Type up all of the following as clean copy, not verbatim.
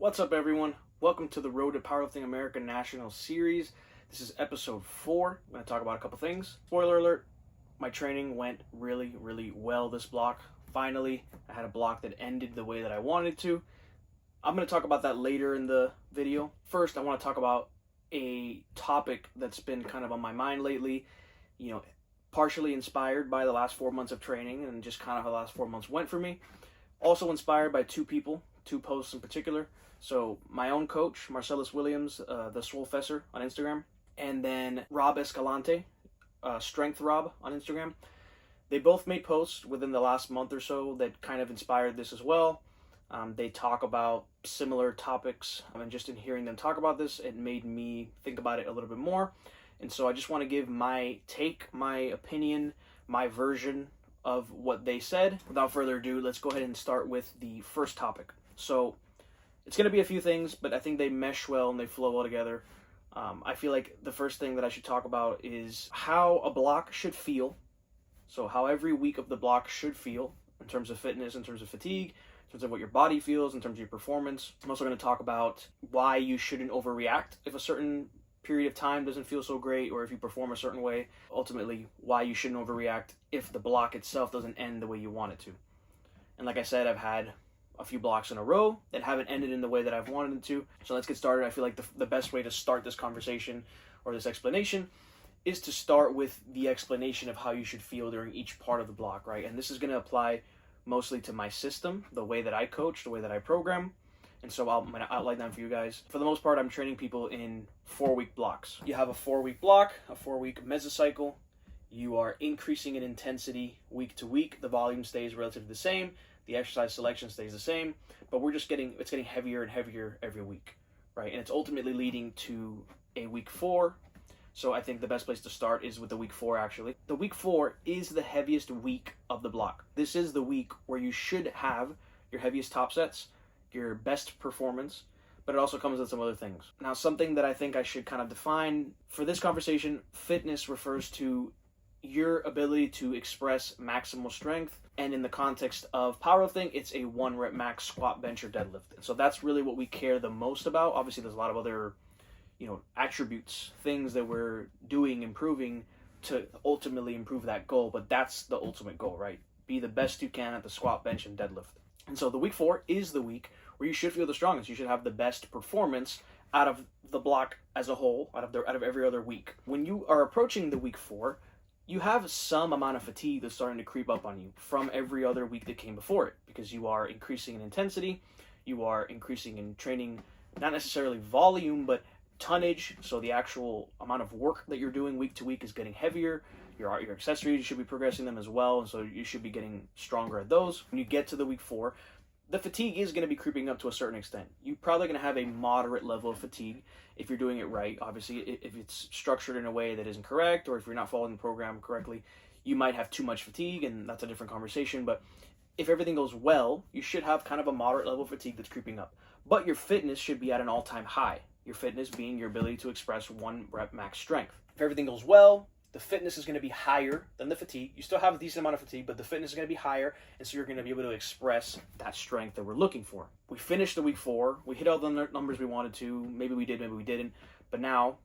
What's up, everyone? Welcome to the Road to Powerlifting America Nationals series. This is episode 4. I'm going to talk about a couple things. Spoiler alert, my training went really well this block. Finally, I had a block that ended the way that I wanted to. I'm going to talk about that later in the video. First, I want to talk about a topic that's been kind of on my mind lately, partially inspired by the last 4 months of training and just kind of how the last 4 months went for me. Also inspired by two posts in particular. So my own coach, Marcellus Williams, the Swolefessor on Instagram, and then Rob Escalante, Strength Rob on Instagram. They both made posts within the last month or so that kind of inspired this as well. They talk about similar topics, and just in hearing them talk about this, it made me think about it a little bit more. And so I just want to give my take, my opinion, my version of what they said. Without further ado, let's go ahead and start with the first topic. So it's going to be a few things, but I think they mesh well and they flow well together. I feel like the first thing that I should talk about is how a block should feel. So how every week of the block should feel in terms of fitness, in terms of fatigue, in terms of what your body feels, in terms of your performance. I'm also going to talk about why you shouldn't overreact if a certain period of time doesn't feel so great, or if you perform a certain way. Ultimately, why you shouldn't overreact if the block itself doesn't end the way you want it to. And like I said, I've had a few blocks in a row that haven't ended in the way that I've wanted them to. So let's get started. I feel like the best way to start this conversation or this explanation is to start with the explanation of how you should feel during each part of the block, right? And this is going to apply mostly to my system, the way that I coach, the way that I program. And so I'm going to outline that for you guys. For the most part, I'm training people in 4-week blocks. You have a 4-week block, a 4-week mesocycle. You are increasing in intensity week to week. The volume stays relatively the same. The exercise selection stays the same. But it's getting heavier and heavier every week, right? And it's ultimately leading to a week 4. So I think the best place to start is with the week 4, actually. The week 4 is the heaviest week of the block. This is the week where you should have your heaviest top sets, your best performance, but it also comes with some other things. Now, something that I think I should kind of define for this conversation, fitness refers to your ability to express maximal strength, and in the context of powerlifting, it's a 1-rep max squat, bench, or deadlift. And so that's really what we care the most about. Obviously, there's a lot of other, attributes, things that we're doing, improving to ultimately improve that goal, but that's the ultimate goal, right? Be the best you can at the squat, bench, and deadlift. And so the week 4 is the week where you should feel the strongest. You should have the best performance out of the block as a whole, out of every other week. When you are approaching the week 4, you have some amount of fatigue that's starting to creep up on you from every other week that came before it, because you are increasing in intensity, you are increasing in training, not necessarily volume, but tonnage. So the actual amount of work that you're doing week to week is getting heavier. Your accessories, you should be progressing them as well, and so you should be getting stronger at those. When you get to the week 4, the fatigue is going to be creeping up to a certain extent. You're probably going to have a moderate level of fatigue if you're doing it right. Obviously, if it's structured in a way that isn't correct, or if you're not following the program correctly, you might have too much fatigue, and that's a different conversation. But if everything goes well, you should have kind of a moderate level of fatigue that's creeping up. But your fitness should be at an all-time high. Your fitness being your ability to express 1-rep max strength. If everything goes well, the fitness is going to be higher than the fatigue. You still have a decent amount of fatigue, but the fitness is going to be higher, and so you're going to be able to express that strength that we're looking for. We finished the week 4. We hit all the numbers we wanted to. Maybe we did, maybe we didn't. But now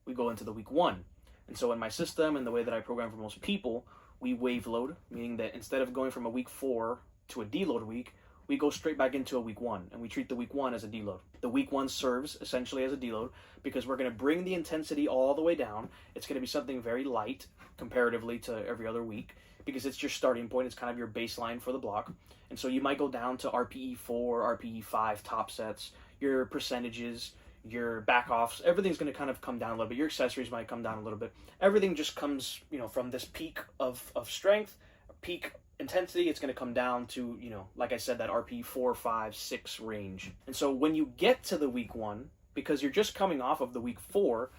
we go into the week 1. And so in my system and the way that I program for most people, we wave load, meaning that instead of going from a week 4 to a deload week, we go straight back into a week 1, and we treat the week 1 as a deload. The week 1 serves essentially as a deload because we're going to bring the intensity all the way down. It's going to be something very light comparatively to every other week because it's your starting point. It's kind of your baseline for the block. And so you might go down to RPE 4, RPE 5 top sets, your percentages, your back offs, everything's going to kind of come down a little bit. Your accessories might come down a little bit. Everything just comes, from this peak of strength, peak intensity, it's going to come down to, like I said, that RP 4, 5, 6 range. And so when you get to the week 1, because you're just coming off of the week 4,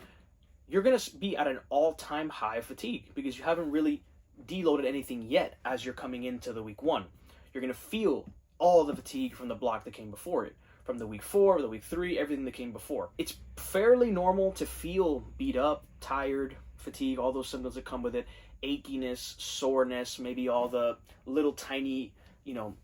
you're going to be at an all-time high of fatigue because you haven't really deloaded anything yet as you're coming into the week 1. You're going to feel all the fatigue from the block that came before it, from the week 4, the week 3, everything that came before. It's fairly normal to feel beat up, tired, fatigue, all those symptoms that come with it, achiness, soreness, maybe all the little tiny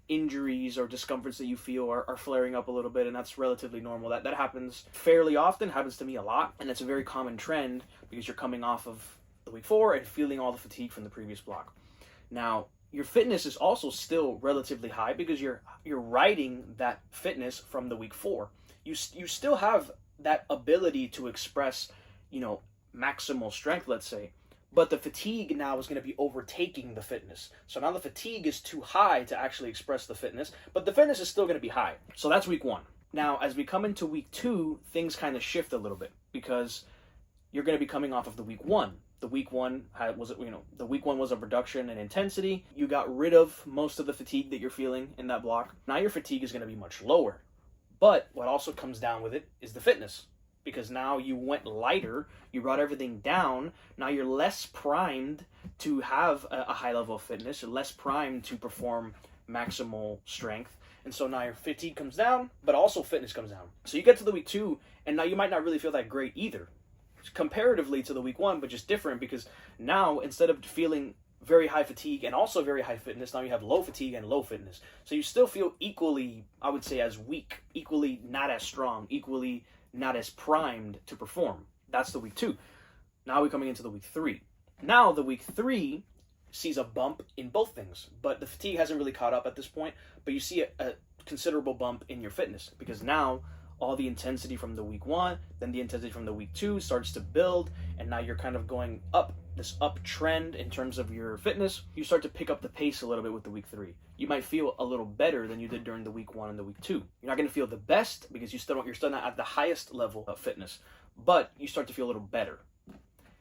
injuries or discomforts that you feel are flaring up a little bit, and that's relatively normal. That happens fairly often, happens to me a lot, and it's a very common trend because you're coming off of the week 4 and feeling all the fatigue from the previous block. Now, your fitness is also still relatively high because you're riding that fitness from the week 4. You still have that ability to express, maximal strength, let's say, but the fatigue now is going to be overtaking the fitness. So now the fatigue is too high to actually express the fitness, but the fitness is still going to be high. So that's week 1. Now, as we come into week 2, things kind of shift a little bit because you're going to be coming off of the week 1. The week one was a reduction in intensity. You got rid of most of the fatigue that you're feeling in that block. Now your fatigue is going to be much lower. But what also comes down with it is the fitness. Because now you went lighter, you brought everything down. Now you're less primed to have a high level of fitness. You're less primed to perform maximal strength. And so now your fatigue comes down, but also fitness comes down. So you get to the week 2, and now you might not really feel that great either, comparatively to the week 1, but just different because now instead of feeling very high fatigue and also very high fitness, now you have low fatigue and low fitness. So you still feel equally, I would say, as weak, equally not as strong, equally not as primed to perform. That's the week 2. Now we're coming into the week 3. Now the week 3 sees a bump in both things, but the fatigue hasn't really caught up at this point, but you see a considerable bump in your fitness because now all the intensity from the week 1, then the intensity from the week 2 starts to build, and now you're kind of going up, this uptrend in terms of your fitness. You start to pick up the pace a little bit with the week 3. You might feel a little better than you did during the week 1 and the week 2. You're not going to feel the best because you're still not at the highest level of fitness, but you start to feel a little better.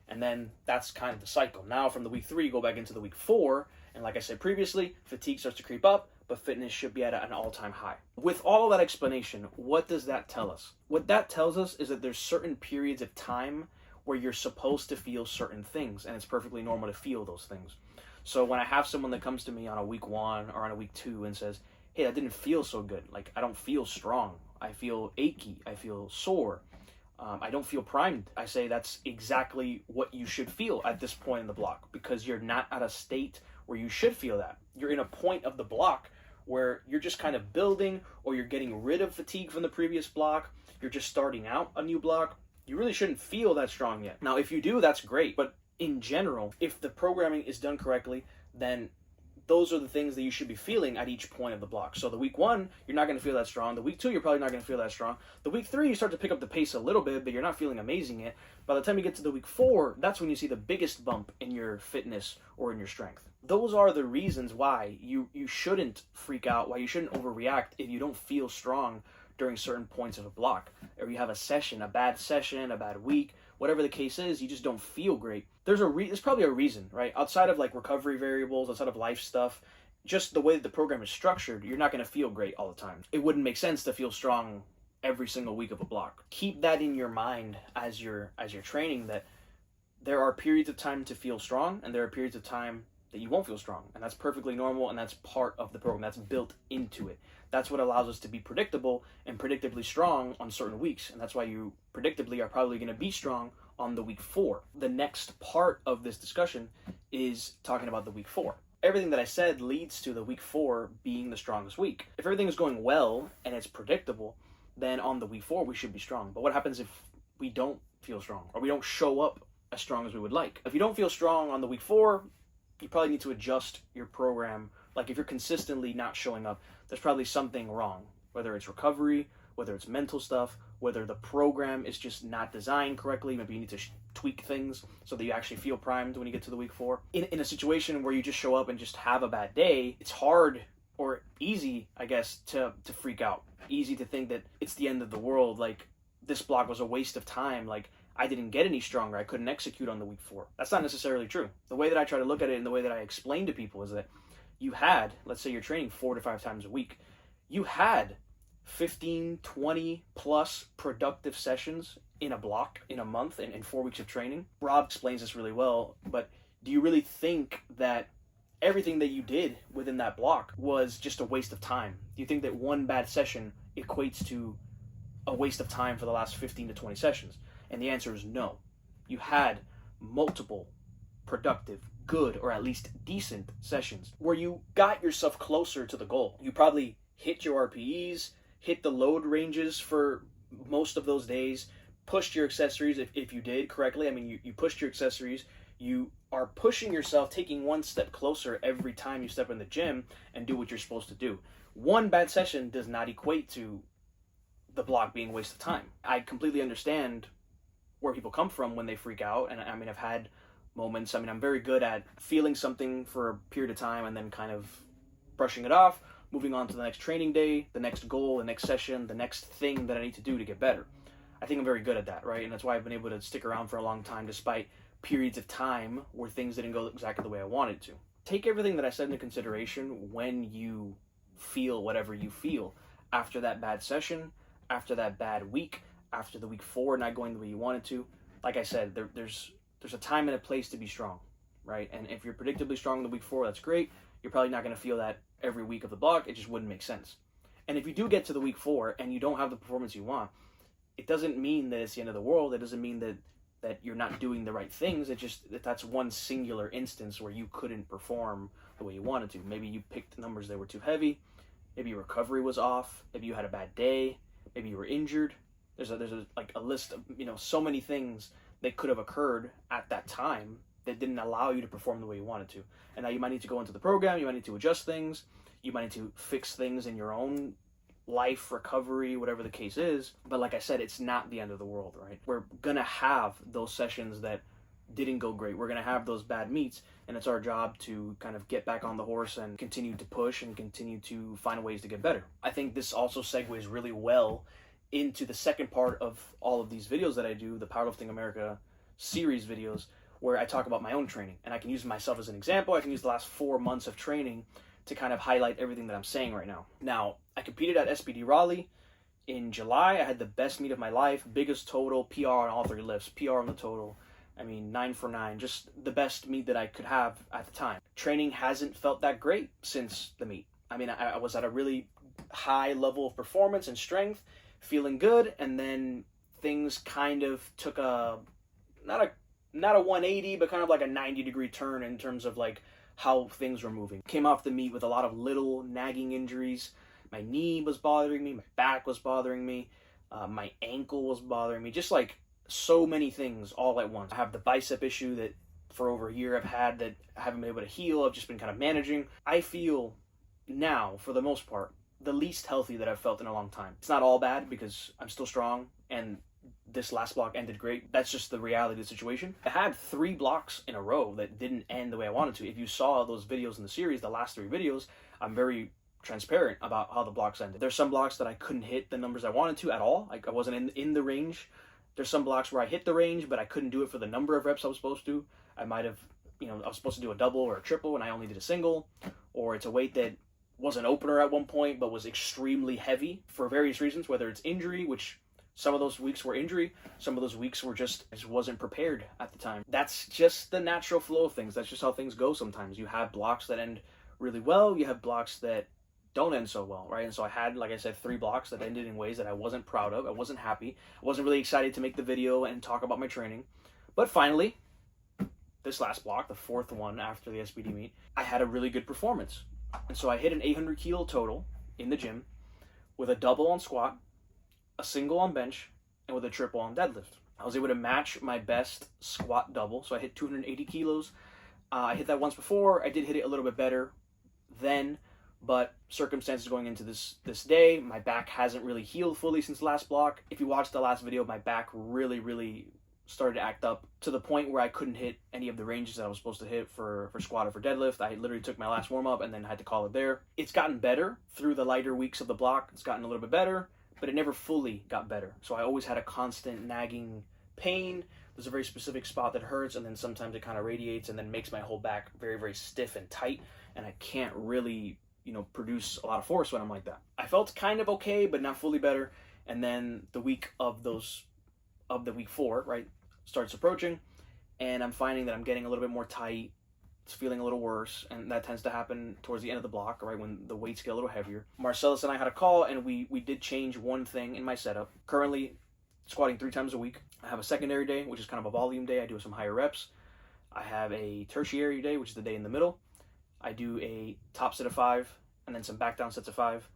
And then that's kind of the cycle. Now from the week 3, you go back into the week 4, and like I said previously, fatigue starts to creep up, but fitness should be at an all-time high. With all that explanation, what does that tell us? What that tells us is that there's certain periods of time where you're supposed to feel certain things, and it's perfectly normal to feel those things. So when I have someone that comes to me on a week 1 or on a week 2 and says, hey, that didn't feel so good. Like, I don't feel strong. I feel achy. I feel sore. I don't feel primed. I say that's exactly what you should feel at this point in the block because you're not at a state where you should feel that. You're in a point of the block where you're just kind of building, or you're getting rid of fatigue from the previous block. You're just starting out a new block. You really shouldn't feel that strong yet. Now, if you do, that's great. But in general, if the programming is done correctly, then those are the things that you should be feeling at each point of the block. So the week 1, you're not going to feel that strong. The week 2, you're probably not going to feel that strong. The week 3, you start to pick up the pace a little bit, but you're not feeling amazing yet. By the time you get to the week 4, that's when you see the biggest bump in your fitness or in your strength. Those are the reasons why you shouldn't freak out, why you shouldn't overreact if you don't feel strong during certain points of a block, or you have a session, a bad week, whatever the case is, you just don't feel great. There's probably a reason, right? Outside of like recovery variables, outside of life stuff, just the way that the program is structured, you're not going to feel great all the time. It wouldn't make sense to feel strong every single week of a block. Keep that in your mind as you're training, that there are periods of time to feel strong, and there are periods of time that you won't feel strong, and that's perfectly normal, and that's part of the program. That's built into it. That's what allows us to be predictable and predictably strong on certain weeks, and that's why you predictably are probably going to be strong on the week 4. The next part of this discussion is talking about the week 4. Everything that I said leads to the week 4 being the strongest week. If everything is going well and it's predictable, then on the week 4 we should be strong. But what happens if we don't feel strong, or we don't show up as strong as we would like? If you don't feel strong on the week 4, you probably need to adjust your program. Like if you're consistently not showing up, there's probably something wrong, whether it's recovery, whether it's mental stuff, whether the program is just not designed correctly. Maybe you need to tweak things so that you actually feel primed when you get to the week 4. In a situation where you just show up and just have a bad day, it's hard or easy, I guess, to freak out. Easy to think that it's the end of the world, like this block was a waste of time, like I didn't get any stronger, I couldn't execute on the week 4. That's not necessarily true. The way that I try to look at it and the way that I explain to people is that you had, let's say you're training 4 to 5 times a week, you had 15, 20 plus productive sessions in a block, in a month, in 4 weeks of training. Rob explains this really well, but do you really think that everything that you did within that block was just a waste of time? Do you think that one bad session equates to a waste of time for the last 15 to 20 sessions? And the answer is no. You had multiple productive, good, or at least decent sessions where you got yourself closer to the goal. You probably hit your RPEs, hit the load ranges for most of those days, pushed your accessories if you did correctly. I mean, you pushed your accessories. You are pushing yourself, taking one step closer every time you step in the gym and do what you're supposed to do. One bad session does not equate to the block being a waste of time. I completely understand where people come from when they freak out. And I mean, I've had moments. I mean, I'm very good at feeling something for a period of time and then kind of brushing it off, moving on to the next training day, the next goal, the next session, the next thing that I need to do to get better. I think I'm very good at that, right? And that's why I've been able to stick around for a long time despite periods of time where things didn't go exactly the way I wanted to. Take everything that I said into consideration when you feel whatever you feel after that bad session, after that bad week, after the week 4 not going the way you wanted to. Like I said, there's a time and a place to be strong, right? And if you're predictably strong in the week 4, that's great. You're probably not going to feel that every week of the block. It just wouldn't make sense. And if you do get to the week 4 and you don't have the performance you want, it doesn't mean that it's the end of the world. It doesn't mean that you're not doing the right things. It just that's one singular instance where you couldn't perform the way you wanted to. Maybe you picked numbers that were too heavy. Maybe your recovery was off. Maybe you had a bad day. Maybe you were injured. There's a list of, so many things that could have occurred at that time that didn't allow you to perform the way you wanted to. And now you might need to go into the program. You might need to adjust things. You might need to fix things in your own life, recovery, whatever the case is. But like I said, it's not the end of the world, right? We're gonna have those sessions that didn't go great. We're gonna have those bad meets, and it's our job to kind of get back on the horse and continue to push and continue to find ways to get better. I think this also segues really well into the second part of all of these videos that I do, the Powerlifting America series videos, where I talk about my own training. And I can use myself as an example. I can use the last 4 months of training to kind of highlight everything that I'm saying right now. Now, I competed at SBD Raleigh in July. I had the best meet of my life, biggest total, PR on all 3 lifts, PR on the total. I mean, 9 for 9, just the best meet that I could have at the time. Training hasn't felt that great since the meet. I mean, I was at a really high level of performance and strength, feeling good, and then things kind of took not a 180, but kind of like a 90-degree turn in terms of like how things were moving. Came off the meet with a lot of little nagging injuries. My knee was bothering me, my back was bothering me, my ankle was bothering me, just like so many things all at once. I have the bicep issue that for over a year I've had that I haven't been able to heal. I've just been kind of managing. I feel now, for the most part, the least healthy that I've felt in a long time. It's not all bad because I'm still strong and this last block ended great. That's just the reality of the situation. I had 3 blocks in a row that didn't end the way I wanted to. If you saw those videos in the series, the last 3 videos, I'm very transparent about how the blocks ended. There's some blocks that I couldn't hit the numbers I wanted to at all. I wasn't in the range. There's some blocks where I hit the range, but I couldn't do it for the number of reps I was supposed to. I might have, I was supposed to do a double or a triple and I only did a single, or it's a weight that was an opener at one point, but was extremely heavy for various reasons, whether it's injury, which some of those weeks were injury, some of those weeks were just wasn't prepared at the time. That's just the natural flow of things. That's just how things go sometimes. You have blocks that end really well. You have blocks that don't end so well, right? And so I had, like I said, 3 blocks that ended in ways that I wasn't proud of. I wasn't happy. I wasn't really excited to make the video and talk about my training. But finally, this last block, the 4th one after the SBD meet, I had a really good performance. And so I hit an 800 kilo total in the gym with a double on squat, a single on bench, and with a triple on deadlift. I was able to match my best squat double. So I hit 280 kilos. I hit that once before. I did hit it a little bit better then, but circumstances going into this day, my back hasn't really healed fully since the last block. If you watched the last video, my back really started to act up to the point where I couldn't hit any of the ranges that I was supposed to hit for squat or for deadlift. I literally took my last warm-up and then had to call it there. It's gotten better through the lighter weeks of the block. It's gotten a little bit better, but it never fully got better. So I always had a constant nagging pain. There's a very specific spot that hurts, and then sometimes it kind of radiates and then makes my whole back very stiff and tight, and I can't really produce a lot of force when I'm like that. I felt kind of okay, but not fully better. And then the week of the week 4, right, starts approaching, and I'm finding that I'm getting a little bit more tight. It's feeling a little worse, and that tends to happen towards the end of the block, right, when the weights get a little heavier. Marcellus and I had a call, and we did change one thing in my setup. Currently, squatting 3 times a week. I have a secondary day, which is kind of a volume day. I do some higher reps. I have a tertiary day, which is the day in the middle. I do a top set of 5 and then some back down sets of 5.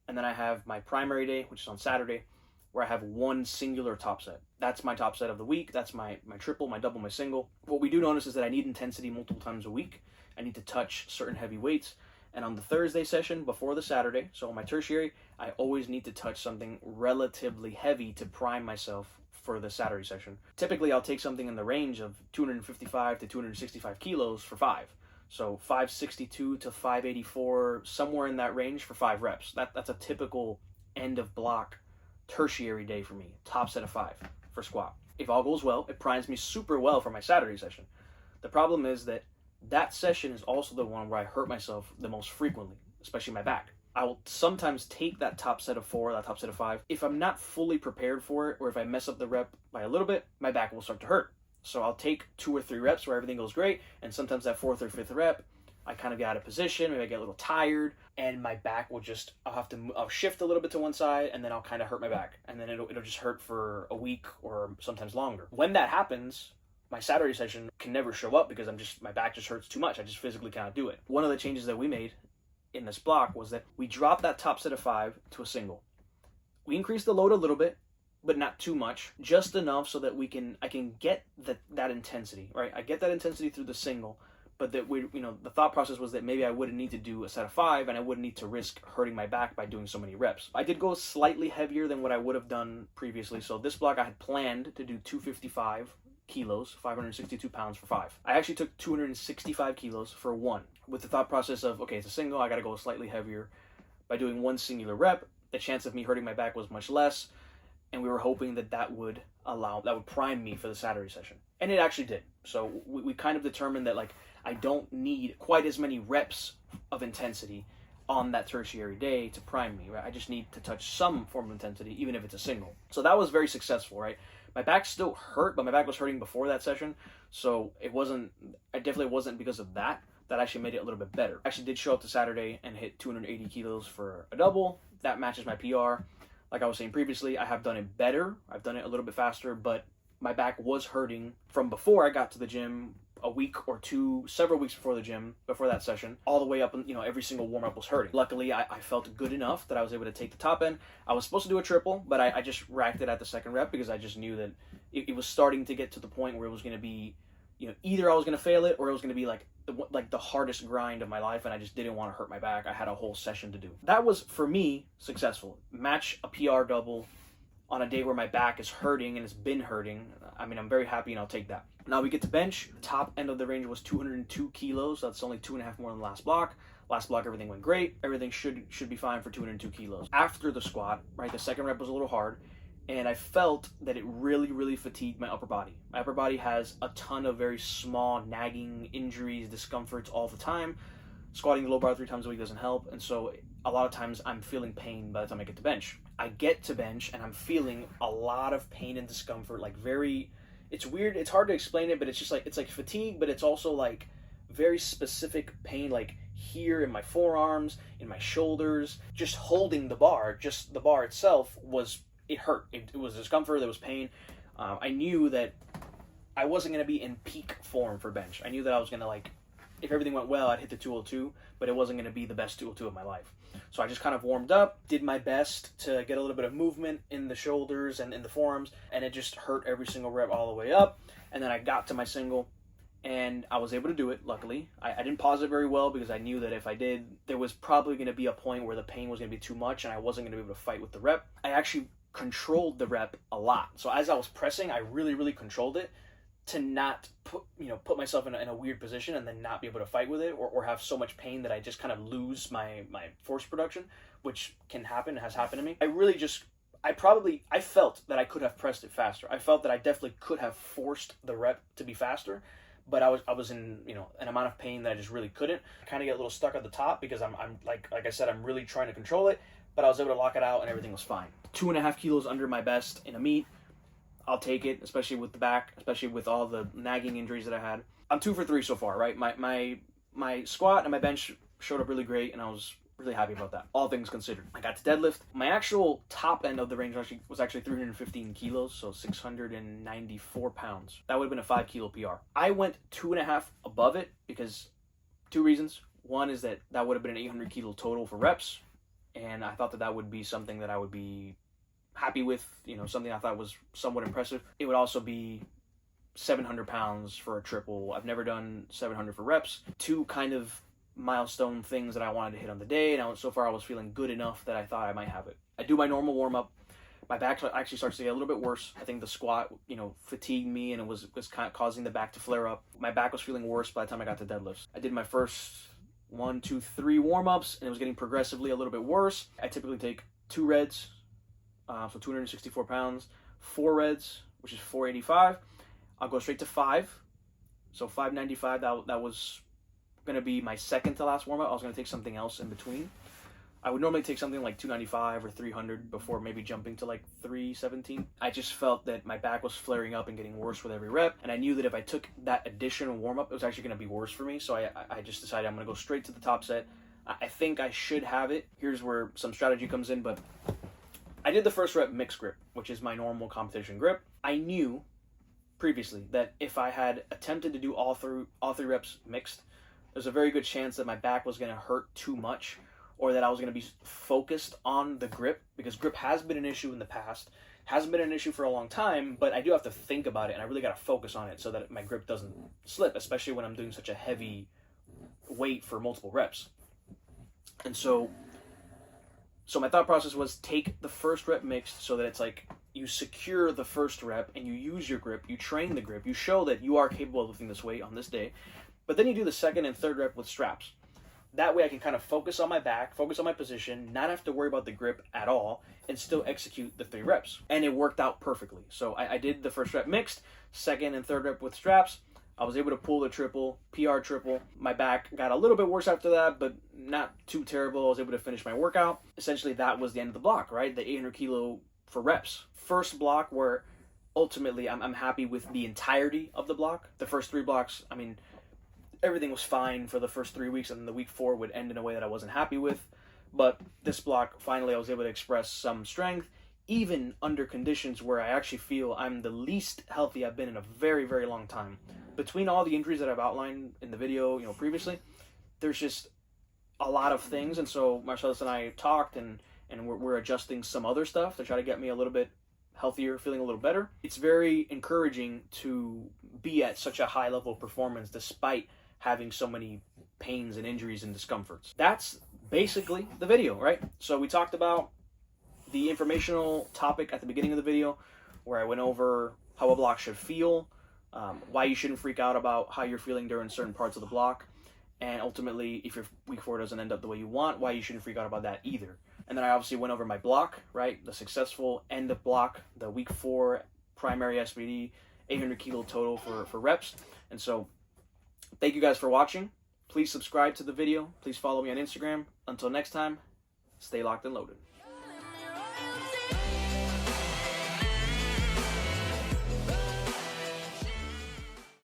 And then I have my primary day, which is on Saturday, where I have one singular top set. That's my top set of the week. That's my triple, my double, my single. What we do notice is that I need intensity multiple times a week. I need to touch certain heavy weights. And on the Thursday session before the Saturday, so on my tertiary, I always need to touch something relatively heavy to prime myself for the Saturday session. Typically, I'll take something in the range of 255 to 265 kilos for 5. So 562 to 584, somewhere in that range for 5 reps. That's a typical end of block tertiary day for me. Top set of 5 for squat. If all goes well, it primes me super well for my Saturday session. The problem is that session is also the one where I hurt myself the most frequently, especially my back. I will sometimes take that top set of 4, that top set of 5. If I'm not fully prepared for it, or if I mess up the rep by a little bit, my back will start to hurt. So I'll take 2 or 3 reps where everything goes great, and sometimes that 4th or 5th rep, I kind of get out of position, maybe I get a little tired, and my back will just, I'll shift a little bit to one side, and then I'll kind of hurt my back, and then it'll just hurt for a week or sometimes longer. When that happens, my Saturday session can never show up because my back just hurts too much. I just physically cannot do it. One of the changes that we made in this block was that we dropped that top set of 5 to a single. We increased the load a little bit, but not too much, just enough so that I can get that intensity, right? I get that intensity through the single, but that the thought process was that maybe I wouldn't need to do a set of 5 and I wouldn't need to risk hurting my back by doing so many reps. I did go slightly heavier than what I would have done previously. So this block I had planned to do 255 kilos, 562 pounds for 5. I actually took 265 kilos for 1 with the thought process of, okay, it's a single, I got to go slightly heavier. By doing one singular rep, the chance of me hurting my back was much less, and we were hoping that would prime me for the Saturday session. And it actually did. So we kind of determined that I don't need quite as many reps of intensity on that tertiary day to prime me, right? I just need to touch some form of intensity, even if it's a single. So that was very successful, right? My back still hurt, but my back was hurting before that session. So it definitely wasn't because of that actually made it a little bit better. I actually did show up to Saturday and hit 280 kilos for a double. That matches my PR. Like I was saying previously, I have done it better. I've done it a little bit faster, but my back was hurting from before I got to the gym, a week or two, several weeks before the gym, before that session, all the way up, and every single warm-up was hurting. Luckily, I felt good enough that I was able to take the top end. I was supposed to do a triple, but I just racked it at the second rep because I just knew that it was starting to get to the point where it was going to be, either I was going to fail it or it was going to be like the hardest grind of my life, and I just didn't want to hurt my back. I had a whole session to do. That was, for me, successful. Match a PR double on a day where my back is hurting and it's been hurting. I mean, I'm very happy and I'll take that. Now we get to bench. The top end of the range was 202 kilos. That's only 2.5 more than last block. Last block, everything went great. Everything should be fine for 202 kilos. After the squat, right, the second rep was a little hard, and I felt that it really, really fatigued my upper body. My upper body has a ton of very small nagging injuries, discomforts all the time. Squatting the low bar 3 times a week doesn't help, and so a lot of times I'm feeling pain by the time I get to bench. I get to bench and I'm feeling a lot of pain and discomfort, it's weird, it's hard to explain it, but it's just it's like fatigue, but it's also very specific pain, here in my forearms, in my shoulders. Just holding the bar, just the bar itself it hurt. It was discomfort, there was pain. I knew that I wasn't going to be in peak form for bench. I knew that I was going to, if everything went well, I'd hit the 202, but it wasn't going to be the best 202 of my life. So I just kind of warmed up, did my best to get a little bit of movement in the shoulders and in the forearms, and it just hurt every single rep all the way up. And then I got to my single, and I was able to do it, luckily. I didn't pause it very well because I knew that if I did, there was probably going to be a point where the pain was going to be too much and I wasn't going to be able to fight with the rep. I actually controlled the rep a lot. So as I was pressing, I really, really controlled it to not put myself in a weird position and then not be able to fight with it, or have so much pain that I just kind of lose my force production, which can happen, has happened to me. I felt that I could have pressed it faster. I felt that I definitely could have forced the rep to be faster, but I was in an amount of pain that I just really couldn't. I kind of get a little stuck at the top because I'm like I said, I'm really trying to control it, but I was able to lock it out and everything was fine. 2.5 kilos under my best in a meet. I'll take it, especially with the back, especially with all the nagging injuries that I had. I'm 2 for 3 so far, right? My squat and my bench showed up really great, and I was Really happy about that, all things considered. I got to deadlift. My actual top end of the range was actually 315 kilos, so 694 pounds. That would have been a 5 kilo PR. I went 2.5 above it because 2 reasons. One is that would have been an 800 kilo total for reps, and I thought that would be something that I would be happy with, something I thought was somewhat impressive. It would also be 700 pounds for a triple. I've never done 700 for reps. 2 kind of milestone things that I wanted to hit on the day, and so far I was feeling good enough that I thought I might have it. I do my normal warm-up. My back actually starts to get a little bit worse. I think the squat, fatigued me, and it was kind of causing the back to flare up. My back was feeling worse by the time I got to deadlifts. I did my first 1, 2, 3 warm-ups, and it was getting progressively a little bit worse. I typically take 2 reds, so 264 pounds, 4 reds, which is 485. I'll go straight to 5, so 595. That was going to be my second to last warm-up. I was going to take something else in between. I would normally take something like 295 or 300 before maybe jumping to like 317. I just felt that my back was flaring up and getting worse with every rep, and I knew that if I took that additional warm-up, it was actually going to be worse for me, so I just decided I'm going to go straight to the top set. I think I should have it. Here's where some strategy comes in, but I did the first rep mixed grip, which is my normal competition grip. I knew previously that if I had attempted to do all three reps mixed, there's a very good chance that my back was going to hurt too much, or that I was going to be focused on the grip, because grip has been an issue in the past. Hasn't been an issue for a long time, but I do have to think about it, and I really got to focus on it so that my grip doesn't slip, especially when I'm doing such a heavy weight for multiple reps. And so my thought process was take the first rep mixed so that it's like you secure the first rep and you use your grip, you train the grip, you show that you are capable of lifting this weight on this day, but then you do the second and third rep with straps. That way I can kind of focus on my back, focus on my position, not have to worry about the grip at all, and still execute the 3 reps. And it worked out perfectly. So I did the first rep mixed, second and third rep with straps. I was able to pull the triple, PR triple. My back got a little bit worse after that, but not too terrible. I was able to finish my workout. Essentially, that was the end of the block, right? The 800 kilo for reps. First block where ultimately I'm happy with the entirety of the block. The first 3 blocks, everything was fine for the first 3 weeks, and then the week 4 would end in a way that I wasn't happy with. But this block, finally, I was able to express some strength, even under conditions where I actually feel I'm the least healthy I've been in a very, very long time. Between all the injuries that I've outlined in the video, previously, there's just a lot of things. And so Marcellus and I talked, and we're adjusting some other stuff to try to get me a little bit healthier, feeling a little better. It's very encouraging to be at such a high level of performance despite having so many pains and injuries and discomforts. That's basically the video, right? So we talked about the informational topic at the beginning of the video, where I went over how a block should feel, why you shouldn't freak out about how you're feeling during certain parts of the block, and ultimately, if your week 4 doesn't end up the way you want, why you shouldn't freak out about that either. And then I obviously went over my block, right? The successful end of block, the week 4 primary SBD, 800 kilo total for reps. And so thank you guys for watching. Please subscribe to the video. Please follow me on Instagram. Until next time, stay locked and loaded.